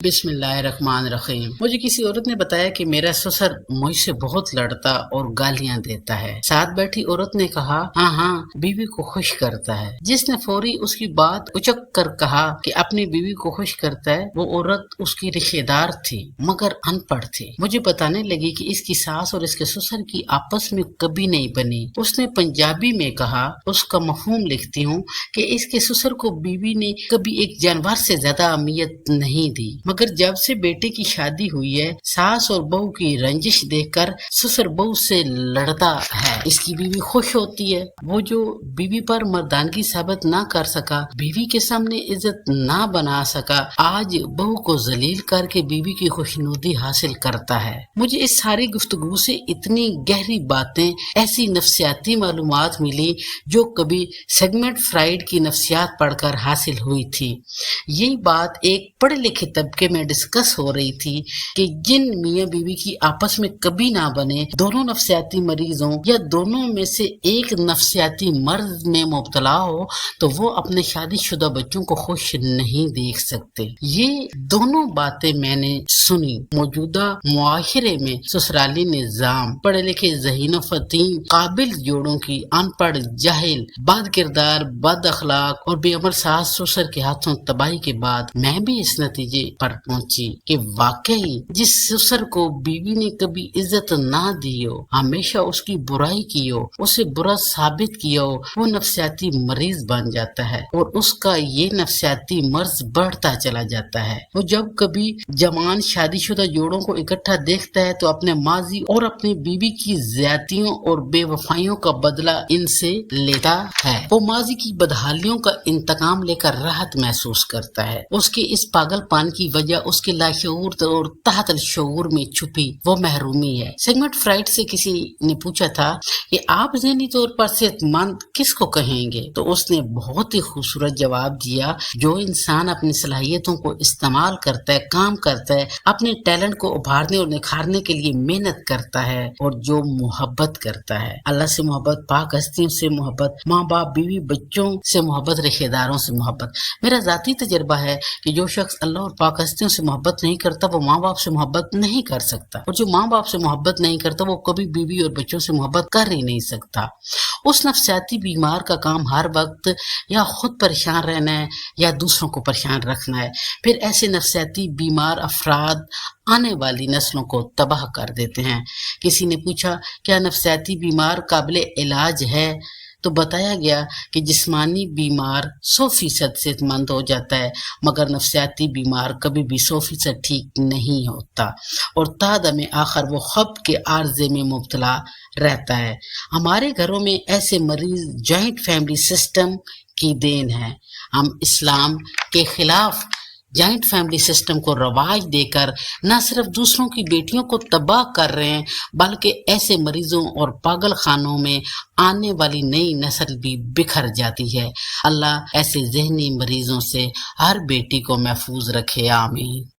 بسم اللہ الرحمن الرحیم۔ مجھے کسی عورت نے بتایا کہ میرا سسر مجھ سے بہت لڑتا اور گالیاں دیتا ہے۔ ساتھ بیٹھی عورت نے کہا ہاں بیوی کو خوش کرتا ہے۔ جس نے فوری اس کی بات اچک کر کہا کہ اپنی بیوی کو خوش کرتا ہے، وہ عورت اس کی رشتہ دار تھی مگر ان پڑھ تھی۔ مجھے بتانے لگی کہ اس کی ساس اور اس کے سسر کی آپس میں کبھی نہیں بنی۔ اس نے پنجابی میں کہا، اس کا مفہوم لکھتی ہوں کہ اس کے سسر کو بیوی نے کبھی ایک جانور سے زیادہ اہمیت نہیں دی، مگر جب سے بیٹے کی شادی ہوئی ہے، ساس اور بہو کی رنجش دیکھ کر سسر بہو سے لڑتا ہے۔ اس کی بیوی خوش ہوتی ہے۔ وہ جو بیوی پر مردانگی ثابت نہ کر سکا، بیوی کے سامنے عزت نہ بنا سکا، آج بہو کو ذلیل کر کے بیوی کی خوشنودی حاصل کرتا ہے۔ مجھے اس ساری گفتگو سے اتنی گہری باتیں، ایسی نفسیاتی معلومات ملی جو کبھی سیگمنٹ فرائیڈ کی نفسیات پڑھ کر حاصل ہوئی تھی۔ یہی بات ایک پڑھے لکھے طبقے میں ڈسکس ہو رہی تھی کہ جن میاں بیوی کی آپس میں کبھی نہ بنے، دونوں نفسیاتی مریضوں یا دونوں میں سے ایک نفسیاتی مرض میں مبتلا ہو، تو وہ اپنے شادی شدہ بچوں کو خوش نہیں دیکھ سکتے۔ یہ دونوں باتیں میں نے سنی۔ موجودہ معاشرے میں سسرالی نظام پڑھے لکھے ذہین و فطین قابل جوڑوں کی ان پڑھ، جاہل، بد کردار، بد اخلاق اور بے عمل ساس سسر کے ہاتھوں تباہی کے بعد میں بھی اس نتیجے پر پہنچی کہ واقعی جس سسر کو بیوی نے کبھی عزت نہ دی ہو، ہمیشہ اس کی برائی کی ہو، اسے برا ثابت کیا ہو، وہ نفسیاتی مریض بن جاتا ہے اور اس کا یہ نفسیاتی مرض بڑھتا چلا جاتا ہے۔ وہ جب کبھی جوان شادی شدہ جوڑوں کو اکٹھا دیکھتا ہے تو اپنے ماضی اور اپنی بیوی کی زیادتیوں اور بے وفائیوں کا بدلہ ان سے لیتا ہے۔ وہ ماضی کی بدحالیوں کا انتقام لے کر راحت محسوس کرتا ہے۔ اس کے اس پاگل پان کی وجہ اس کے لاشعور اور تحت الشعور میں چھپی وہ محرومی ہے۔ سیگمنٹ فرائیڈ سے کسی نے پوچھا تھا کہ آپ ذہنی طور پر صحت مند کس کو کہیں گے، تو اس نے بہت ہی خوبصورت جواب دیا، جو انسان اپنی صلاحیتوں کو استعمال کرتا ہے، کام کرتا ہے، اپنے ٹیلنٹ کو ابھارنے اور نکھارنے کے لیے محنت کرتا ہے اور جو محبت کرتا ہے۔ اللہ سے محبت، پاک ہستیوں سے محبت، ماں باپ، بیوی بچوں سے محبت، رشتہ داروں سے محبت۔ میرا ذاتی تجربہ ہے کہ جو شخص اللہ اور پاک ہستیوں سے محبت نہیں کرتا، وہ ماں باپ سے محبت نہیں کر سکتا، اور جو ماں باپ سے محبت نہیں کرتا، وہ کبھی بیوی اور بچوں سے محبت کر ہی نہیں سکتا۔ اس نفسیاتی بیمار کا کام ہر وقت یا خود پریشان رہنا ہے یا دوسروں کو پریشان رکھنا ہے۔ پھر ایسے نفسیاتی بیمار افراد آنے والی نسلوں کو تباہ کر دیتے ہیں۔ کسی نے پوچھا کیا نفسیاتی بیمار قابل علاج ہے، تو بتایا گیا کہ جسمانی بیمار 100% صحت مند ہو جاتا ہے، مگر نفسیاتی بیمار کبھی بھی 100% ٹھیک نہیں ہوتا، اور تادم آخر وہ خواب کے عارضے میں مبتلا رہتا ہے۔ ہمارے گھروں میں ایسے مریض جوائنٹ فیملی سسٹم کی دین ہے۔ ہم اسلام کے خلاف جوائنٹ فیملی سسٹم کو رواج دے کر نہ صرف دوسروں کی بیٹیوں کو تباہ کر رہے ہیں، بلکہ ایسے مریضوں اور پاگل خانوں میں آنے والی نئی نسل بھی بکھر جاتی ہے۔ اللہ ایسے ذہنی مریضوں سے ہر بیٹی کو محفوظ رکھے، آمین۔